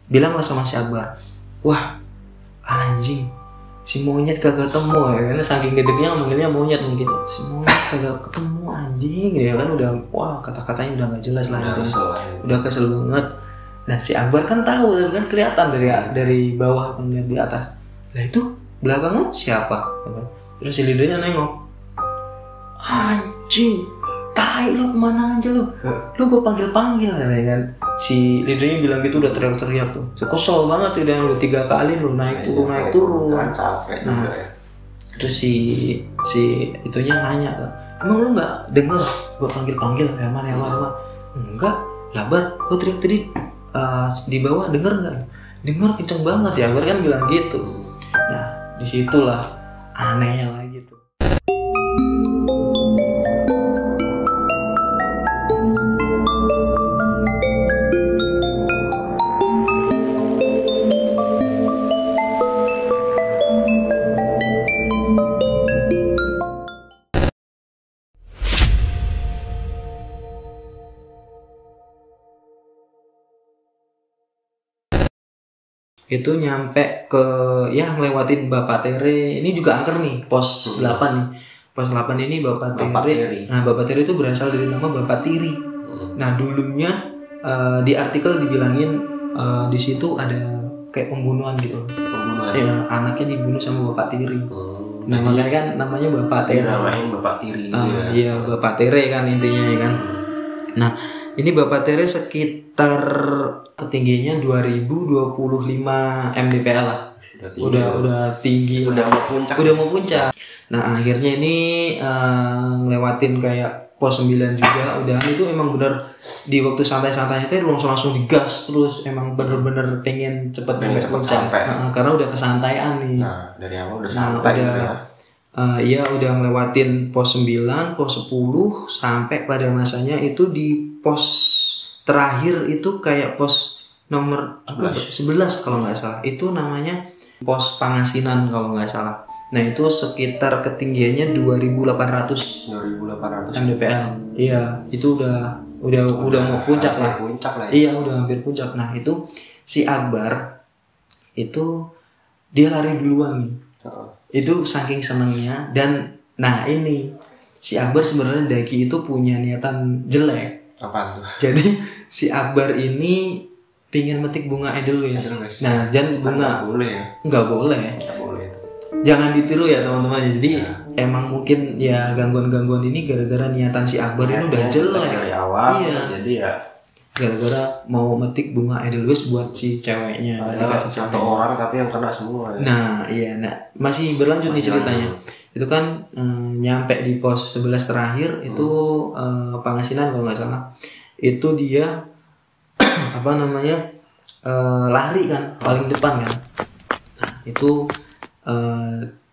bilanglah sama si Akbar, wah anjing si monyet kagak ketemu ya, karena saking gedeknya manggilnya monyet mungkin, si monyet kagak ketemu anjing ya kan, udah wah kata-katanya udah nggak jelas lah itu, udah kesel banget. Nah si Akbar kan tahu tapi kan kelihatan dari bawah kan di atas, lah itu belakangnya siapa ya kan? Terus si leadernya nengok, anjing tai lu kemana aja lu gue panggil ya kan. Si leadernya bilang gitu, udah teriak-teriak tuh, kesel banget tuh, udah 3 kali lu naik turun. Nah terus si itunya nanya, emang lu nggak denger gue panggil Herman enggak lah Bar, gue teriak tadi di bawah, denger nggak? Denger kenceng banget sih Akbar kan bilang gitu. Nah disitulah anehnya lagi tuh. Itu nyampe ke ya ngelewatin Bapak Tere, ini juga angker nih, pos 8 nih. Pos 8 ini Bapak Tere. Nah Bapak Tere itu berasal dari nama Bapak Tiri. Nah dulunya di artikel dibilangin di situ ada kayak pembunuhan gitu. Ya, anaknya dibunuh sama Bapak Tiri. Nah makanya kan namanya Bapak Tere. Namanya Bapak Tiri gitu ya. Iya Bapak Tere kan intinya ya kan. Nah ini Bapak Tere sekitar ketinggiannya 2025 mdpl lah. Udah tinggi. Udah mau puncak. Nah akhirnya ini ngelewatin kayak pos 9 juga. Udah itu emang bener di waktu santai-santainya itu langsung digas terus, emang bener-bener pengen cepet puncak. Karena udah kesantaian nih. Nah dari awal udah santai gitu ya. Iya udah ngelewatin pos 9, pos 10 sampai pada masanya itu di pos terakhir itu kayak pos nomor 11 kalau nggak salah, itu namanya pos Pangasinan kalau nggak salah. Nah itu sekitar ketinggiannya 2800 mdpl. Iya itu udah mau puncak lah. Iya udah hampir puncak. Nah itu si Akbar itu dia lari duluan nih. Itu saking senengnya. Dan nah ini si Akbar sebenarnya daki itu punya niatan jelek. Apaan tuh? Jadi si Akbar ini pingin metik bunga Edelweiss. Nah dan bunga nggak boleh. Jangan ditiru ya teman-teman. Jadi emang mungkin ya gangguan ini gara-gara niatan si Akbar ini udah jelek dari awal. Iya. Jadi ya gara-gara mau metik bunga Edelweiss buat si ceweknya. Satu orang tapi yang kena semua ya. Nah iya, nah masih berlanjut nih ceritanya. Itu kan nyampe di pos 11 terakhir itu Pangasinan kalau nggak salah. Itu dia apa namanya lari kan paling depan kan. Nah itu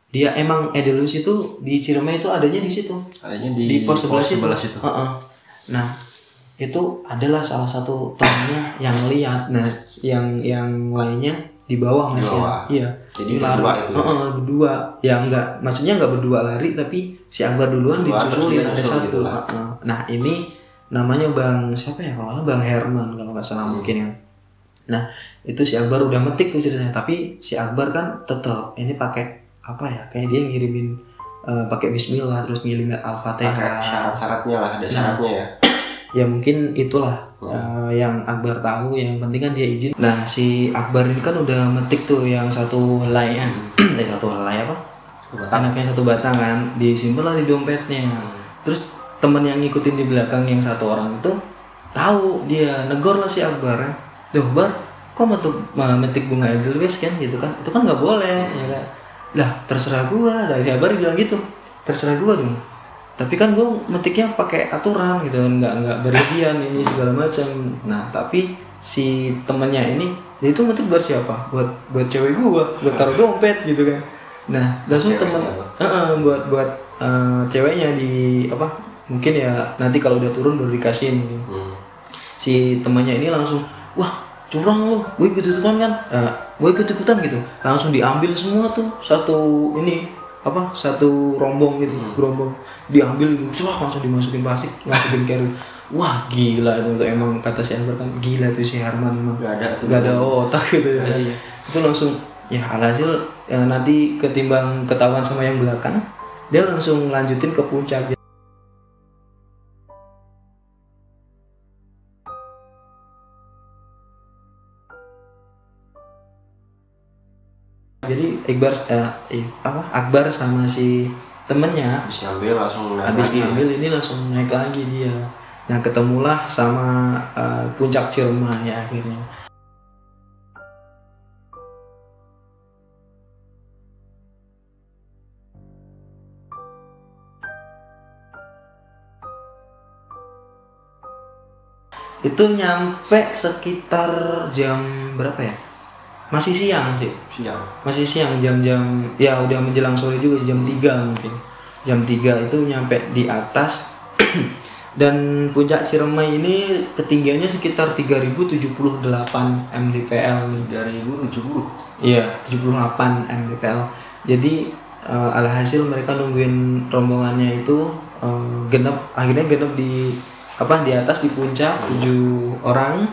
dia emang Edelweiss itu di Ciremai itu adanya di situ. Adanya di pos 11 itu. Nah itu adalah salah satu temannya yang lihat. Nah yang lainnya di bawah masih iya. Jadi berdua itu. Berdua. Ya enggak, maksudnya enggak berdua lari tapi si Akbar duluan disusulin ada satu. Gitu nah ini namanya Bang siapa ya kalau Bang Herman kalau nggak salah mungkin ya. Nah itu si Akbar udah metik tuh ceritanya, tapi si Akbar kan tetap ini pakai apa ya, kayak dia ngirimin pakai Bismillah terus ngirimin Al-Fatihah. Syarat-syaratnya lah, ada syaratnya ya. Ya mungkin itulah yang Akbar tahu, yang penting kan dia izin. Nah si Akbar ini kan udah metik tuh yang satu helai kan. Satu helai apa? Anaknya satu batang kan, disimpan lah di dompetnya. Terus teman yang ngikutin di belakang yang satu orang itu tahu, dia negor lah si Akbar kan. Duh Bar, kok metik bunga Edelweiss kan gitu kan? Itu kan nggak boleh ya kan? Lah terserah gua, lah si Akbar bilang gitu. Terserah gua dong. Tapi kan gue metiknya pakai aturan gitu, nggak berlebihan ini segala macam. Nah tapi si temennya ini dia itu metik buat siapa? Buat cewek gue, buat taruh dompet gitu kan. Nah langsung temen buat ceweknya di apa? Mungkin ya nanti kalau udah turun baru dikasihin. Si temannya ini langsung, wah curang lo, gue ikut-ikutan kan? Gue ikut-ikutan gitu. Langsung diambil semua tuh satu rombong gitu, gerombong diambil gitu, langsung dimasukin plastik, masukin carry. wah gila itu emang kata si Akbar kan, gila tuh si Herman emang gak ada otak gitu ya. Itu langsung ya alhasil nanti ketimbang ketahuan sama yang belakang, dia langsung lanjutin ke puncak. Jadi Akbar sama si temennya habis ngambil ini langsung naik lagi dia. Nah ketemulah sama puncak Ciremai ya akhirnya. Itu nyampe sekitar jam berapa ya? Masih siang sih. Masih siang, jam-jam ya udah menjelang sore juga, jam 3 mungkin. Jam 3 itu nyampe di atas. Dan puncak Ciremai ini ketinggiannya sekitar 3078 mdpl nih. 3070. Iya, 78 mdpl. Jadi alhasil mereka nungguin rombongannya itu akhirnya genep di atas di puncak 7 orang.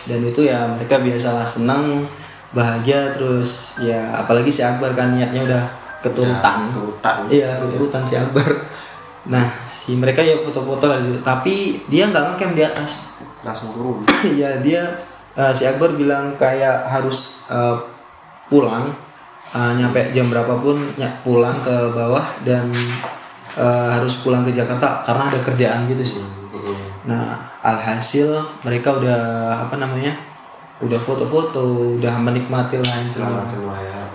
Dan itu ya mereka biasalah senang, bahagia, terus ya apalagi si Akbar kan niatnya udah keturutan. Iya, keturutan si Akbar. Nah, si mereka ya foto-foto lah dulu, tapi dia nggak ngecamp di atas, langsung turun. Iya, dia si Akbar bilang kayak harus pulang, nyampe jam berapapun pulang ke bawah dan harus pulang ke Jakarta karena ada kerjaan gitu sih. Nah, alhasil mereka udah udah foto-foto, udah menikmati lah itu.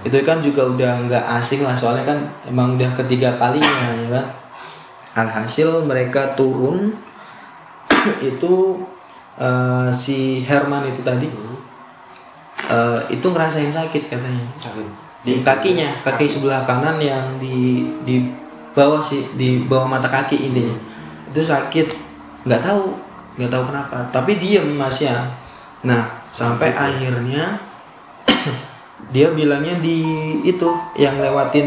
Itu kan juga udah nggak asing lah, soalnya kan emang udah ketiga kalinya ya kan. Alhasil mereka turun itu si Herman itu tadi itu ngerasain sakit katanya. Di kakinya, kaki sebelah kanan yang di bawah sih, di bawah mata kaki intinya. Itu sakit, nggak tahu kenapa, tapi diem Mas ya. Nah, sampai akhirnya dia bilangnya di itu yang lewatin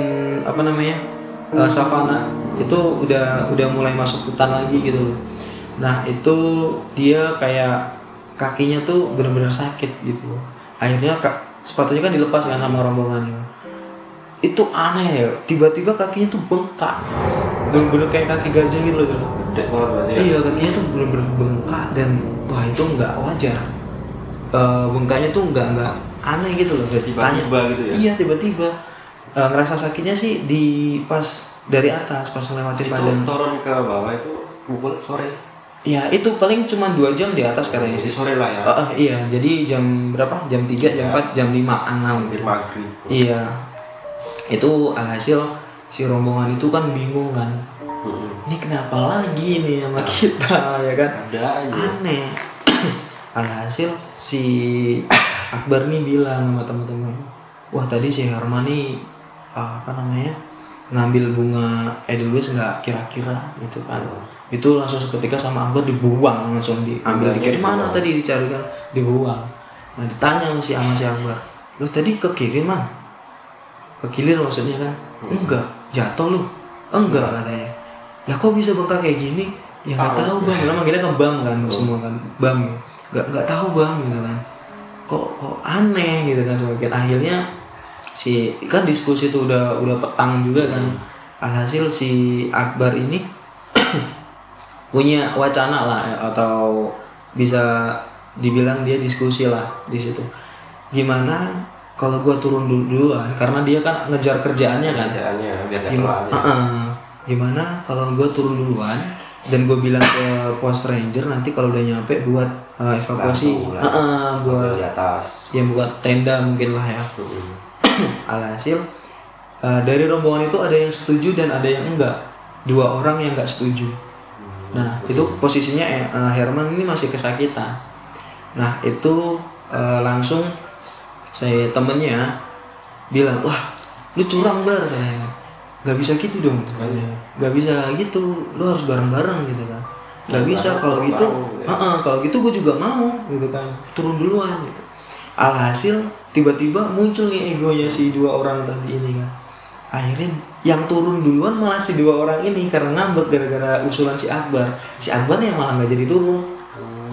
savana itu udah mulai masuk hutan lagi gitu loh. Nah itu dia kayak kakinya tuh benar-benar sakit gitu. Akhirnya sepatunya kan dilepas kan sama rombongannya. Itu aneh ya, tiba-tiba kakinya tuh bengkak, benar-benar kayak kaki gajah gitu loh. Iya, kakinya tuh benar-benar bengkak dan wah itu nggak wajar. Bengkaknya tuh nggak aneh gitu loh. Tiba-tiba gitu ya. Iya, tiba-tiba. Ngerasa sakitnya sih di pas dari atas pas lewatin padang. Turun ke bawah itu pukul sore. Iya, itu paling cuma 2 jam di atas katanya sih. Sore lah ya. Iya, jadi jam berapa? Jam 3, jam 4, jam 5, 6 hampir maghrib. Iya. Itu alhasil si rombongan itu kan bingung kan. Ini kenapa lagi nih sama kita ya kan? Ada aja. Aneh. Alhasil si Akbar nih bilang sama teman-teman, wah tadi si Herman nih ngambil bunga Edelweiss nggak kira-kira gitu kan. Itu langsung seketika sama Akbar dibuang, langsung diambil, dikirim mana tadi dicari kan, dibuang. Nah ditanya sama si Akbar, lu tadi ke kiri man? Ke kiri maksudnya kan? Enggak, jatuh lu? Enggak katanya. Lah kok bisa bengkak kayak gini? Ya nggak tahu bang, karena manggilnya kan bang kan, semua kan bang. Nggak tahu bang gitu kan. Kok aneh gitu kan semakin. Akhirnya si kan diskusi itu udah petang juga kan. Alhasil si Akbar ini punya wacana lah atau bisa dibilang dia diskusi lah di situ. Gimana kalau gue turun duluan karena dia kan ngejar kerjaannya kan. Gimana kalau gue turun duluan dan gue bilang ke pos ranger nanti kalau udah nyampe buat evakuasi, buat di atas. Ya buat tenda mungkin lah ya. Alhasil dari rombongan itu ada yang setuju dan ada yang enggak. 2 orang yang enggak setuju. Nah itu posisinya Herman ini masih kesakitan. Nah itu langsung saya temennya bilang, wah lu curang Bar katanya. Gak bisa gitu dong katanya. Gak bisa gitu, lu harus bareng-bareng gitu kan. Gak bisa kalau gitu. Kalau gitu gue juga mau gitu kan, turun duluan gitu. Alhasil tiba-tiba muncul nih egonya si 2 orang tadi ini kan. akhirnya yang turun duluan malah si dua orang ini karena ngambek gara-gara usulan si Akbar. Si Akbar yang malah nggak jadi turun.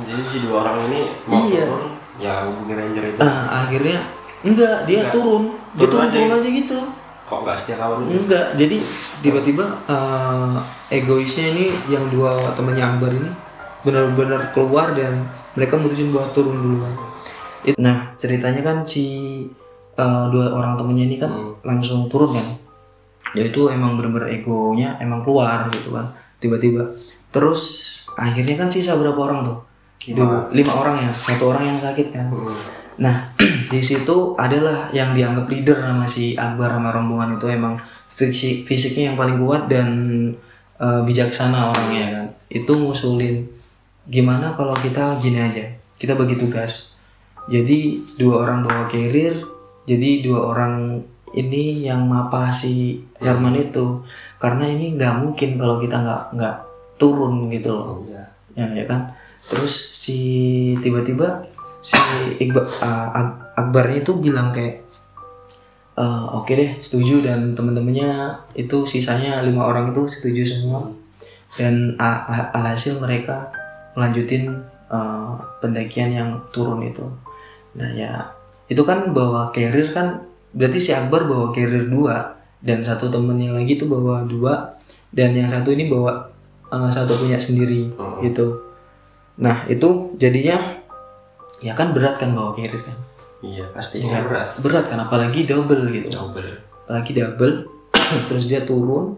Jadi si dua orang ini mau Iya. turun, ya hubungi ranger itu. Akhirnya enggak, dia Enggak. turun. Dia Turun turun aja. aja gitu. Kok nggak setia kawan ini? Enggak, jadi tiba-tiba egoisnya ini yang dua temannya Akbar ini benar-benar keluar dan mereka mutusin buat turun duluan. Nah, ceritanya kan si dua orang temennya ini kan langsung turun kan. Ya itu emang bener-bener egonya emang keluar gitu kan tiba-tiba. Terus akhirnya kan sisa berapa orang tuh? 5 orang ya, 1 orang yang sakit kan. Nah di situ adalah yang dianggap leader sama si Akbar sama rombongan itu, emang fisiknya yang paling kuat dan bijaksana orangnya kan. Itu ngusulin gimana kalau kita gini aja, kita bagi tugas. Jadi 2 orang bawa carrier, jadi 2 orang ini yang mapa si Herman itu, karena ini nggak mungkin kalau kita nggak turun gitu loh. Ya kan. Terus si tiba-tiba si Akbarnya itu bilang kayak oke deh setuju, dan teman-temannya itu sisanya 5 orang itu setuju semua, dan alhasil mereka melanjutin pendakian yang turun itu. Nah ya itu kan bawa carrier kan, berarti si Akbar bawa carrier 2 dan 1 temennya lagi tuh bawa 2, dan yang 1 ini bawa 1 punya sendiri gitu. Nah itu jadinya ya kan berat kan bawa carrier kan. Iya pasti Ya, berat. berat kan, apalagi double gitu. Apalagi double. Terus dia turun.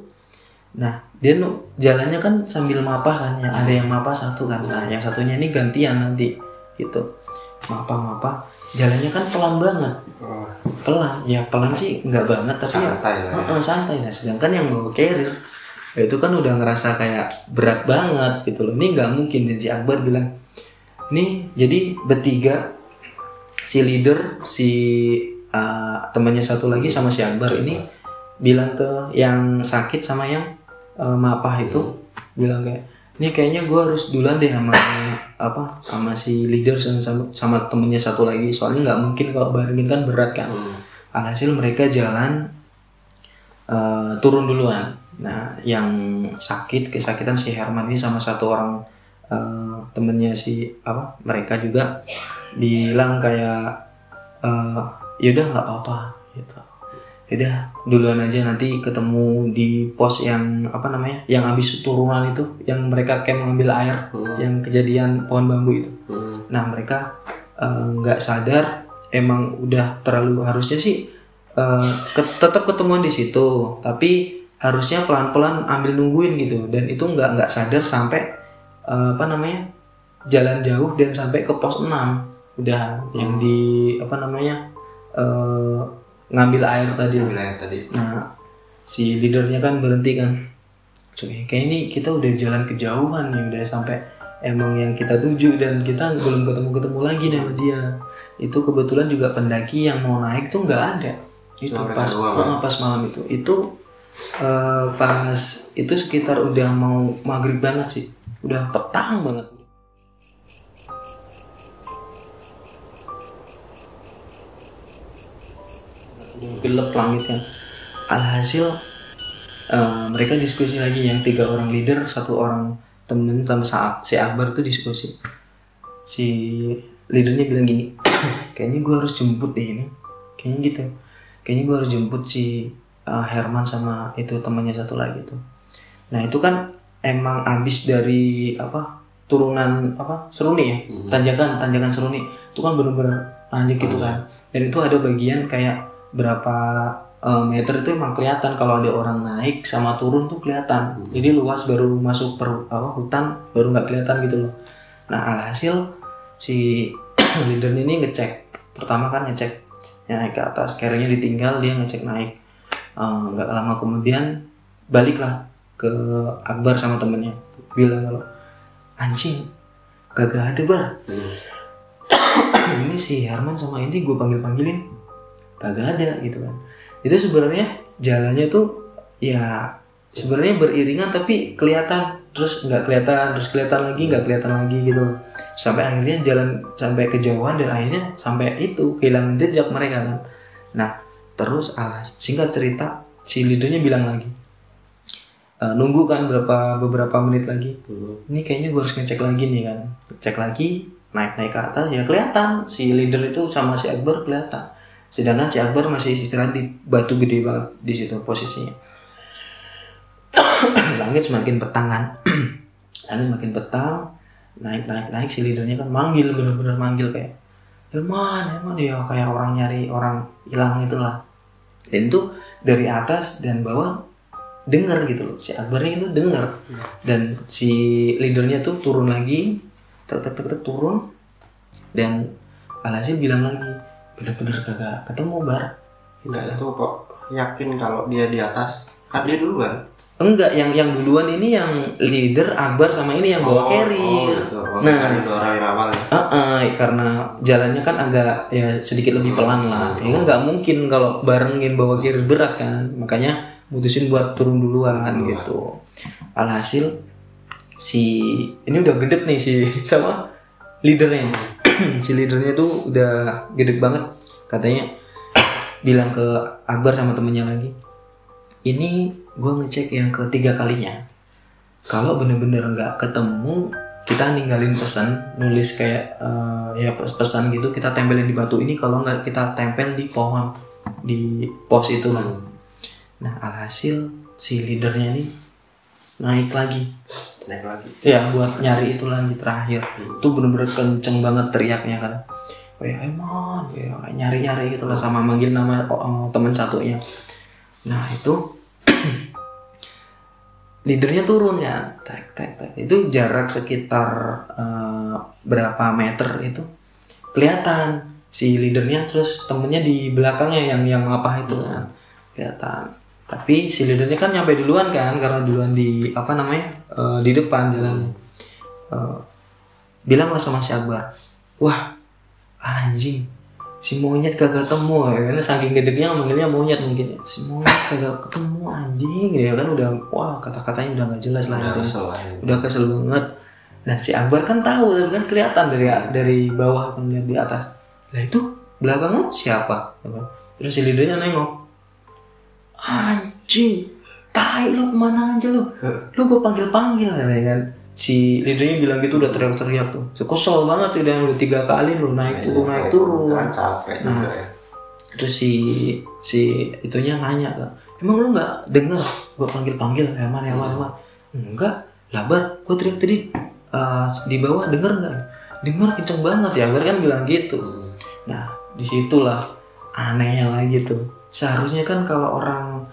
Nah dia jalannya kan sambil mapah kan, yang ada yang mapah 1 kan. Nah yang satunya ini gantian nanti gitu. Mapah jalannya kan pelan banget. Pelan, ya pelan sih nggak banget tapi santai ya lah ya. santai. Nah sedangkan yang bawa carrier ya itu kan udah ngerasa kayak berat banget gitu loh. Ini nggak mungkin. Dan si Akbar bilang nih jadi bertiga, si leader, si temannya 1 lagi sama si Akbar ini bilang ke yang sakit sama yang mapah itu, bilang kayak ini kayaknya gue harus duluan deh sama si leader sama temennya 1 lagi, soalnya nggak mungkin kalau barengin kan berat kan. Alhasil mereka jalan turun duluan. Nah yang kesakitan si Herman ini sama 1 orang temennya si mereka juga bilang kayak yaudah nggak apa-apa gitu. Yaudah duluan aja, nanti ketemu di pos yang yang habis turunan itu, yang mereka camp ngambil air, yang kejadian pohon bambu itu. Nah mereka nggak sadar, emang udah terlalu, harusnya sih tetap ketemuan di situ, tapi harusnya pelan-pelan ambil nungguin gitu, dan itu nggak sadar sampai jalan jauh dan sampai ke pos 6 udah yang di ngambil air tadi. Nah si leadernya kan berhenti kan, kayak ini kita udah jalan kejauhan nih, udah sampai emang yang kita tuju dan kita belum ketemu lagi sama dia. Itu kebetulan juga pendaki yang mau naik tuh nggak ada. Itu pas malam itu pas itu sekitar udah mau maghrib banget sih, udah petang banget. Gelap langit kan. Alhasil mereka diskusi lagi, yang 3 orang leader, 1 orang temen sama si Akbar tuh diskusi. Si leadernya bilang gini, kayaknya gue harus jemput deh ini, kayaknya gitu, kayaknya gue harus jemput si Herman sama itu temannya 1 lagi tuh. Nah itu kan emang abis dari turunan Seruni ya, tanjakan Seruni itu kan bener-bener nanjak gitu kan, dan itu ada bagian kayak berapa meter itu emang kelihatan kalau ada orang naik sama turun tuh kelihatan. Jadi luas, baru masuk hutan baru nggak kelihatan gitu loh. Nah alhasil si leader ini ngecek, pertama kan ngecek naik ke atas, carrier-nya ditinggal, dia ngecek naik. Nggak lama kemudian baliklah ke Akbar sama temennya, bilang kalau anjing kagak ada Bar. Ini si Herman sama ini gue panggilin kagak ada gitu kan. Itu sebenarnya jalannya tuh ya sebenarnya beriringan tapi kelihatan, terus nggak kelihatan, terus kelihatan lagi, nggak kelihatan lagi gitu, sampai akhirnya jalan sampai kejauhan dan akhirnya sampai itu kehilangan jejak mereka kan. Nah terus singkat cerita si leadernya bilang lagi, nunggu kan beberapa menit lagi. Ini kayaknya gue harus ngecek lagi nih kan. Cek lagi, naik ke atas, ya kelihatan si leader itu sama si Akbar kelihatan. Sedangkan si Akbar masih istirahat di batu gede banget di situ posisinya. Langit semakin petang kan. Langit makin petang, naik si leadernya kan manggil, bener-bener manggil kayak Herman ya, kayak orang nyari orang hilang itulah. Dan itu dari atas dan bawah dengar gitu loh, si Akbarnya itu dengar. Dan si leadernya tuh turun lagi, tek turun, dan alhasil bilang lagi, bener-bener kagak ketemu Bar. Enggak, itu kok yakin kalau dia di atas? Kan dia duluan. Enggak, yang duluan ini yang leader Akbar sama ini yang bawa carrier. Nah, ada orang yang awal ya. Karena jalannya kan agak ya sedikit lebih pelan lah. Ya kan nggak mungkin kalau barengin bawa carrier berat kan. Makanya mutusin buat turun duluan gitu. Alhasil si ini udah gede nih si sama leadernya. Si leadernya tuh udah gede banget. Katanya bilang ke Akbar sama temennya lagi, ini gue ngecek yang ketiga kalinya. Kalau bener-bener nggak ketemu, kita ninggalin pesan, nulis kayak ya pesan gitu, kita tempelin di batu ini. Kalau nggak kita tempel di pohon di pos itu lah. Nah alhasil si leadernya ini naik lagi ya buat nyari itu lagi terakhir. Itu bener-bener kenceng banget teriaknya kan, kayak Eman ya, nyari gitu lah, sama manggil nama teman satunya. Nah itu leadernya turun ya, tek. Itu jarak sekitar berapa meter itu kelihatan si leadernya, terus temennya di belakangnya yang apa itu kan kelihatan. Tapi si leadernya kan nyampe duluan kan, karena duluan di di depan jalannya. Bilanglah sama si Akbar, wah anjing, si monyet kagak ketemu, karena saking gedegnya manggilnya monyet mungkin. Si monyet kagak ketemu anjing, ya kan udah wah kata-katanya udah nggak jelas lah itu. Udah kesel banget. Nah si Akbar kan tahu, tapi kan kelihatan dari bawah kan lihat di atas. Lah itu belakangnya siapa? Terus si leadernya nengok, anjing, tai lu kemana aja lu gue panggil ya kan. Si leadernya bilang gitu, udah teriak-teriak tuh. Kesel banget udah 3 kali lu naik turun. Kan capek juga ya. Terus si itunya nanya kan, emang lu nggak dengar gue panggil Herman? Enggak, labar gue teriak tadi di bawah, denger nggak? Dengar kenceng banget sih, Akbar kan bilang gitu. Nah disitulah anehnya lagi tuh. Seharusnya kan kalau orang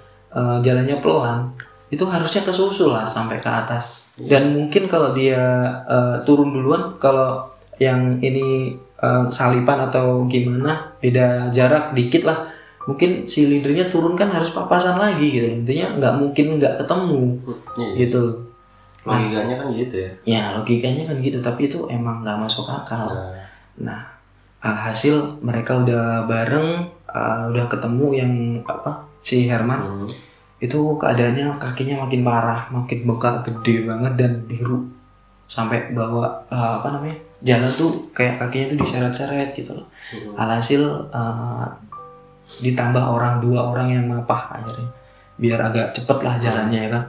jalannya pelan itu harusnya kesusul lah sampai ke atas. Dan mungkin kalau dia turun duluan, kalau yang ini salipan atau gimana, beda jarak dikit lah, mungkin si leadernya turun kan harus papasan lagi gitu. Intinya nggak mungkin nggak ketemu gitu. Logikanya kan gitu ya. Ya logikanya kan gitu, tapi itu emang nggak masuk akal. Nah alhasil mereka udah bareng, udah ketemu yang si Herman. Itu keadaannya kakinya makin parah, makin bengkak gede banget dan biru, sampai bawa jalan tuh kayak kakinya tuh diseret-seret gitu loh. Alhasil ditambah 2 orang yang mapah akhirnya, biar agak cepet lah jalannya ya kan.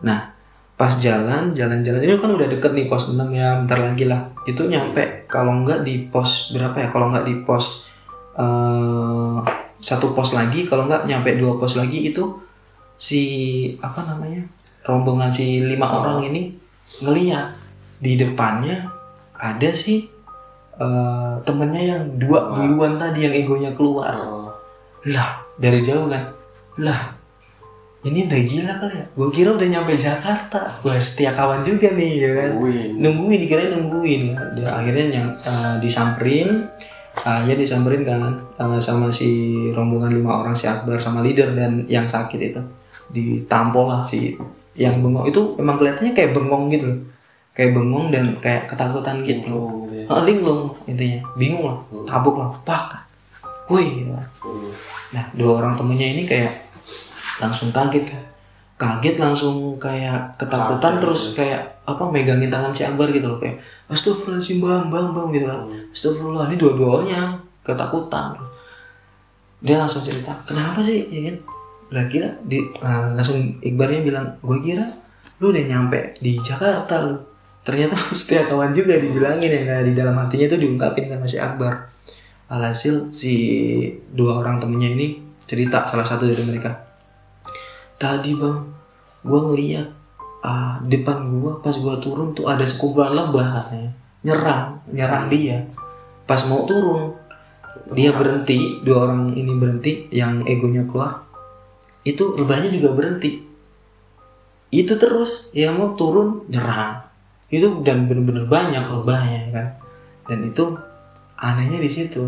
Nah pas jalan ini kan udah deket nih pos 6 ya, bentar lagi lah itu nyampe. Kalau nggak di pos berapa ya, kalau nggak di pos 1 pos lagi, kalau nggak nyampe 2 pos lagi, itu si rombongan si 5 orang ini ngeliat di depannya ada si temennya yang 2 duluan tadi, yang egonya keluar. Lah dari jauh kan, lah ini udah gila kali ya, gue kira udah nyampe Jakarta, gue setia kawan juga nih ya kan, dikirain nungguin ya. Dia akhirnya disamperin. Disamperin kan sama si rombongan 5 orang, si Akbar sama leader dan yang sakit itu. Ditampol lah si yang bengong itu, emang kelihatannya kayak bengong gitu, kayak bengong dan kayak ketakutan gitu. Linglung intinya, bingung lah, tabuk lah, pak, woi gitu. Nah 2 orang temennya ini kayak langsung kaget langsung kayak ketakutan, terus kayak megangin tangan si Akbar gitu loh, kayak astagfirullahaladzim bang gitu kan. Astagfirullah, ini dua-duanya ketakutan. Dia langsung cerita, kenapa sih ya kan, Lah kira langsung Iqbarnya bilang, gue kira lu udah nyampe di Jakarta lu. Ternyata setia kawan juga dibilangin ya, kayak di dalam hatinya itu diungkapin sama si Akbar. Alhasil si dua orang temennya ini cerita, salah satu dari mereka, tadi bang, gue ngeliat depan gue pas gue turun tuh ada sekumpulan lebah katanya, nyerang dia. Pas mau turun dia berhenti, dua orang ini berhenti, yang egonya keluar, itu lebahnya juga berhenti. Itu terus yang mau turun nyerang itu, dan bener-bener banyak lebahnya kan. Dan itu anehnya di situ.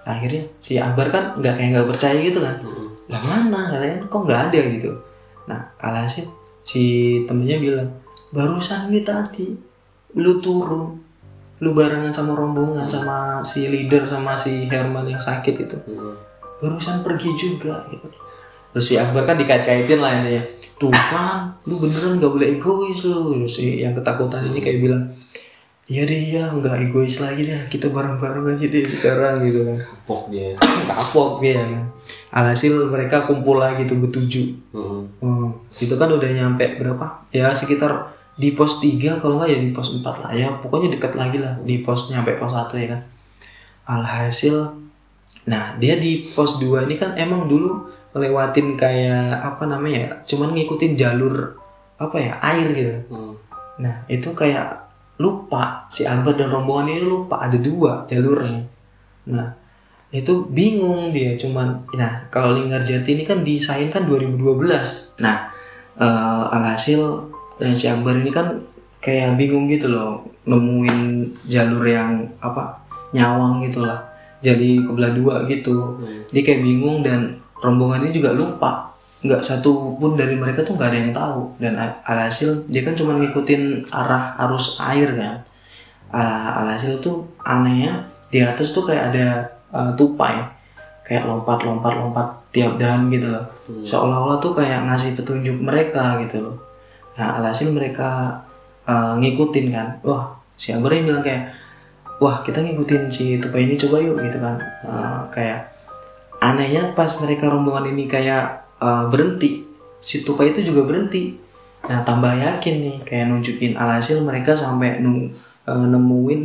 Akhirnya si Akbar kan nggak percaya gitu kan. Lah mana katanya kok nggak ada gitu. Nah alhasil si temennya bilang, barusan ini tadi lu turun, lu barengan sama rombongan, sama si leader, sama si Herman yang sakit itu, barusan pergi juga gitu. Terus si Akbar kan dikait-kaitin lah ini ya, tuh kan lu beneran gak boleh egois lu. Terus si yang ketakutan ini kayak bilang, iya deh ya, nggak egois lagi deh, kita bareng-bareng aja deh sekarang gitu kan. Kapok dia kan. Alhasil mereka kumpul lagi tuh bertujuh. Itu kan udah nyampe berapa? Ya sekitar di pos 3 kalau nggak ya di pos 4 lah. Ya pokoknya dekat lagi lah di pos, nyampe pos 1 ya kan. Alhasil, nah dia di pos 2 ini kan emang dulu lewatin kayak apa namanya, cuman ngikutin jalur apa ya, air gitu. Nah itu kayak lupa, si Akbar dan rombongan ini lupa ada 2 jalurnya. Nah itu bingung dia, cuman nah kalau Linggarjati ini kan disain kan 2012. Nah alhasil si Akbar ini kan kayak bingung gitu loh, nemuin jalur yang apa, nyawang gitulah, jadi kebelah 2 gitu. Dia kayak bingung, dan rombongan ini juga lupa, nggak satu pun dari mereka tuh nggak ada yang tahu. Dan alhasil dia kan cuma ngikutin arah arus air kan. Alhasil tuh anehnya di atas tuh kayak ada tupai, kayak lompat tiap dahan gitu loh. Seolah-olah tuh kayak ngasih petunjuk mereka gitu loh. Nah alhasil mereka ngikutin kan. Wah si Akbar bilang kayak, wah kita ngikutin si tupai ini coba yuk gitu kan. Kayak anehnya pas mereka rombongan ini kayak berhenti, si tupai itu juga berhenti. Nah tambah yakin nih, kayak nunjukin. Alhasil mereka sampai nemuin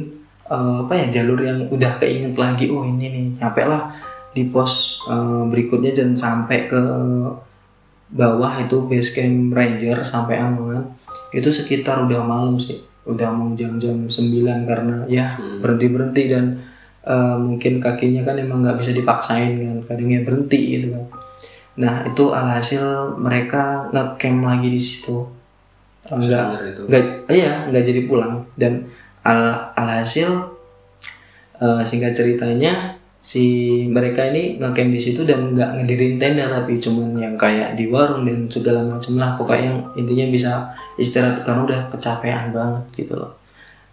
apa ya, jalur yang udah keinget lagi. Oh ini nih, nyampe lah di pos berikutnya, dan sampai ke bawah itu base camp ranger sampai aman. Itu sekitar udah malam sih, udah mau jam-jam 9 karena ya berhenti dan mungkin kakinya kan emang nggak bisa dipaksain kan, kadangnya berhenti gitu kan. Nah itu alhasil mereka nge-camp lagi di situ, nggak jadi pulang. Dan alhasil singkat ceritanya si mereka ini nge-camp di situ dan nggak ngedirin tenda, tapi cuman yang kayak di warung dan segala macam lah, pokoknya yang intinya bisa istirahat karena udah kecapean banget gitu loh.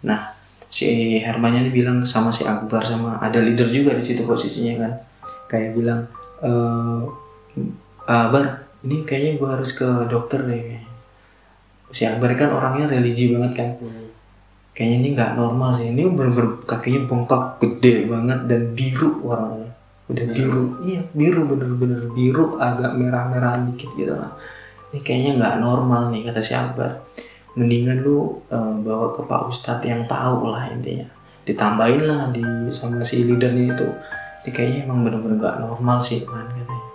Nah si Hermannya ini bilang sama si Akbar, sama ada leader juga di situ posisinya kan, kayak bilang, Bar ini kayaknya gue harus ke dokter deh. Si Akbar kan orangnya religi banget kan. Kayaknya ini nggak normal sih, ini bener-bener kakinya bengkak gede banget dan biru warnanya, udah biru. Iya biru, bener-bener biru, agak merah-merah dikit gitu lah. Ini kayaknya nggak normal nih, kata si Akbar. Mendingan lu bawa ke Pak Ustadz yang tahu lah intinya. Ditambahin lah sama si leadernya itu. Ini kayaknya emang bener-bener nggak normal sih man, katanya.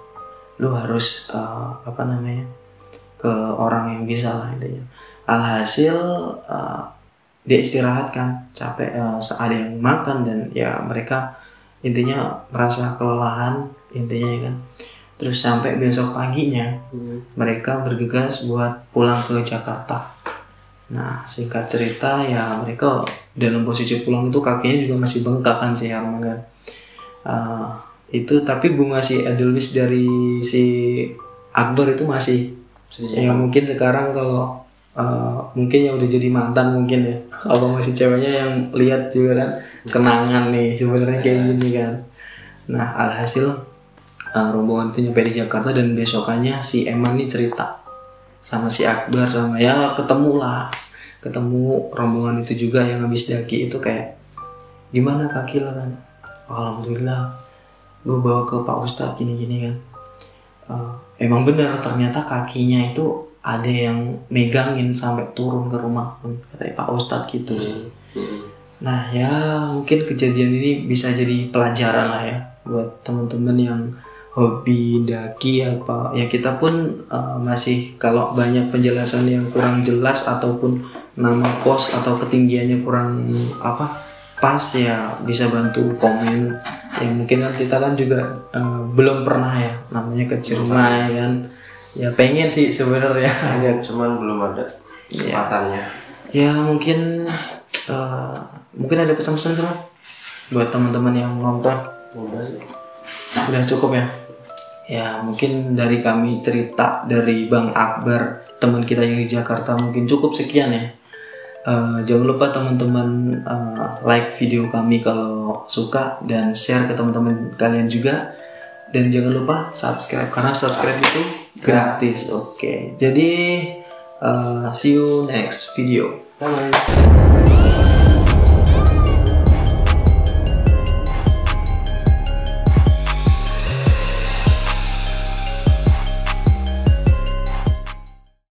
Lu harus ke orang yang bisa lah intinya. Alhasil dia istirahat kan, capek, ada yang makan, dan ya mereka intinya merasa kelelahan intinya ya kan. Terus sampai besok paginya mereka bergegas buat pulang ke Jakarta. Nah singkat cerita ya mereka dalam posisi pulang itu kakinya juga masih bengkak kan si Herman kan. Itu tapi bunga si Edelweiss dari si Akbar itu masih ya mungkin sekarang kalau mungkin yang udah jadi mantan mungkin ya, kalau masih ceweknya yang lihat juga kan kenangan nih sebenarnya kayak gini kan. Nah alhasil rombongan itu nyampe di Jakarta, dan besokannya si Eman nih cerita sama si Akbar, sama ya ketemu rombongan itu juga yang habis daki itu, kayak gimana kaki lah kan. Alhamdulillah gue bawa ke Pak Ustadz gini-gini kan. emang bener ternyata kakinya itu ada yang megangin sampai turun ke rumah pun, kata Pak Ustadz gitu sih. Nah ya mungkin kejadian ini bisa jadi pelajaran lah ya buat teman-teman yang hobi daki apa ya. Kita pun masih kalau banyak penjelasan yang kurang jelas ataupun nama pos atau ketinggiannya kurang pas ya bisa bantu komen ya. Mungkin kan kita kan juga belum pernah ya namanya ke Ciremai kan ya, pengen sih sebenarnya ada, cuman belum ada kesempatannya ya. Mungkin mungkin ada pesan-pesan cuma buat teman-teman yang nonton. Udah cukup ya. Ya mungkin dari kami cerita dari Bang Akbar, teman kita yang di Jakarta, mungkin cukup sekian ya. Jangan lupa teman-teman like video kami kalau suka dan share ke teman-teman kalian juga, dan jangan lupa subscribe karena subscribe itu gratis. Oke. Jadi see you next video. Bye.